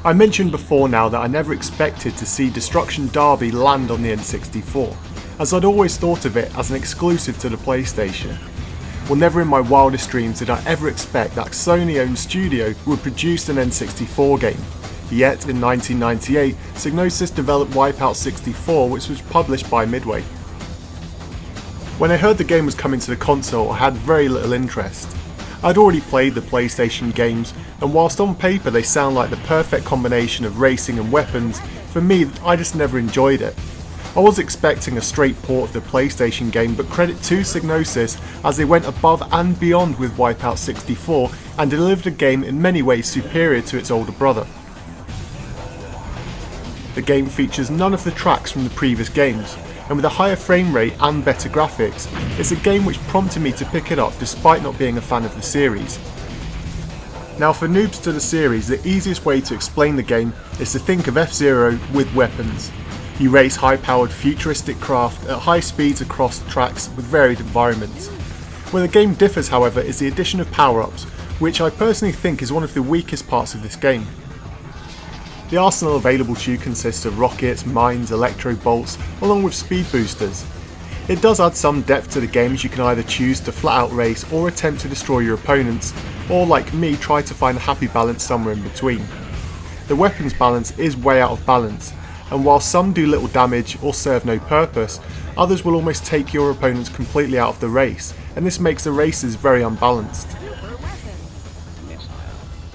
I mentioned before now that I never expected to see Destruction Derby land on the N64, as I'd always thought of it as an exclusive to the PlayStation. Well, never in my wildest dreams did I ever expect that Sony-owned studio would produce an N64 game. Yet, in 1998, Psygnosis developed Wipeout 64, which was published by Midway. When I heard the game was coming to the console, I had very little interest. I'd already played the PlayStation games, and whilst on paper they sound like the perfect combination of racing and weapons, for me I just never enjoyed it. I was expecting a straight port of the PlayStation game, but credit to Psygnosis as they went above and beyond with Wipeout 64 and delivered a game in many ways superior to its older brother. The game features none of the tracks from the previous games, and with a higher frame rate and better graphics, it's a game which prompted me to pick it up despite not being a fan of the series. Now, for noobs to the series, the easiest way to explain the game is to think of F-Zero with weapons. You race high-powered futuristic craft at high speeds across tracks with varied environments. Where the game differs, however, is the addition of power-ups, which I personally think is one of the weakest parts of this game. The arsenal available to you consists of rockets, mines, electro bolts, along with speed boosters. It does add some depth to the game, as you can either choose to flat out race or attempt to destroy your opponents, or like me try to find a happy balance somewhere in between. The weapons balance is way out of balance, and while some do little damage or serve no purpose, others will almost take your opponents completely out of the race, and this makes the races very unbalanced.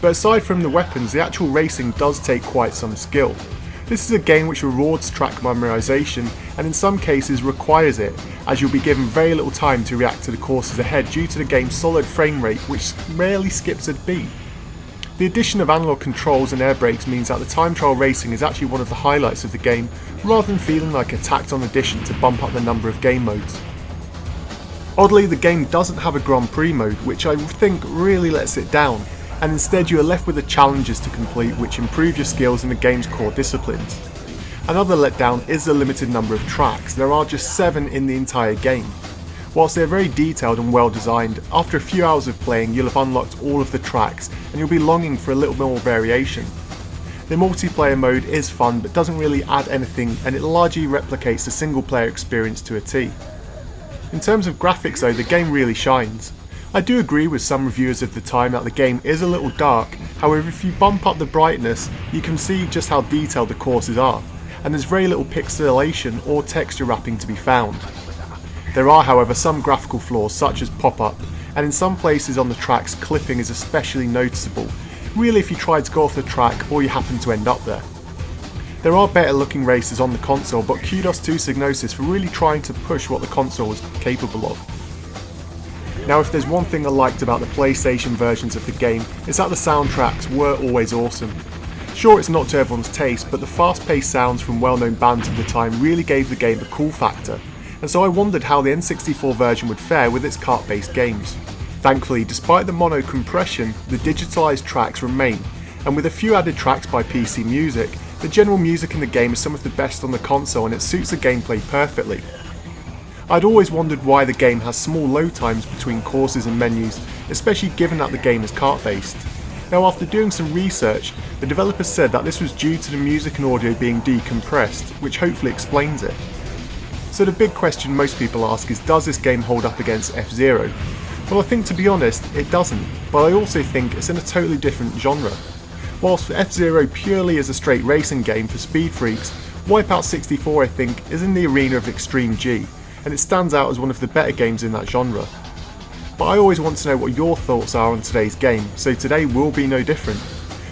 But aside from the weapons, the actual racing does take quite some skill. This is a game which rewards track memorisation and in some cases requires it, as you'll be given very little time to react to the courses ahead due to the game's solid frame rate which rarely skips a beat. The addition of analog controls and air brakes means that the time trial racing is actually one of the highlights of the game, rather than feeling like a tacked on addition to bump up the number of game modes. Oddly, the game doesn't have a Grand Prix mode, which I think really lets it down, and instead you are left with the challenges to complete which improve your skills in the game's core disciplines. Another letdown is the limited number of tracks. There are just 7 in the entire game. Whilst they are very detailed and well designed, after a few hours of playing you'll have unlocked all of the tracks and you'll be longing for a little more variation. The multiplayer mode is fun but doesn't really add anything, and it largely replicates the single player experience to a T. In terms of graphics though, the game really shines. I do agree with some reviewers of the time that the game is a little dark, however if you bump up the brightness you can see just how detailed the courses are, and there's very little pixelation or texture wrapping to be found. There are however some graphical flaws such as pop-up, and in some places on the tracks clipping is especially noticeable, really if you try to go off the track or you happen to end up there. There are better looking races on the console, but kudos to Psygnosis for really trying to push what the console was capable of. Now, if there's one thing I liked about the PlayStation versions of the game, it's that the soundtracks were always awesome. Sure, it's not to everyone's taste, but the fast-paced sounds from well-known bands of the time really gave the game a cool factor, and so I wondered how the N64 version would fare with its cart-based games. Thankfully, despite the mono compression, the digitalised tracks remain, and with a few added tracks by PC Music, the general music in the game is some of the best on the console and it suits the gameplay perfectly. I'd always wondered why the game has small load times between courses and menus, especially given that the game is cart-based. Now, after doing some research, the developers said that this was due to the music and audio being decompressed, which hopefully explains it. So the big question most people ask is, does this game hold up against F-Zero? Well, I think to be honest, it doesn't, but I also think it's in a totally different genre. Whilst F-Zero purely is a straight racing game for speed freaks, Wipeout 64 I think is in the arena of Extreme G, and it stands out as one of the better games in that genre. But I always want to know what your thoughts are on today's game, so today will be no different.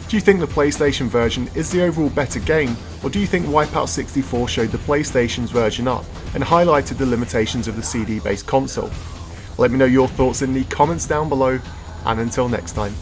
Do you think the PlayStation version is the overall better game, or do you think Wipeout 64 showed the PlayStation's version up and highlighted the limitations of the CD-based console? Let me know your thoughts in the comments down below, and until next time.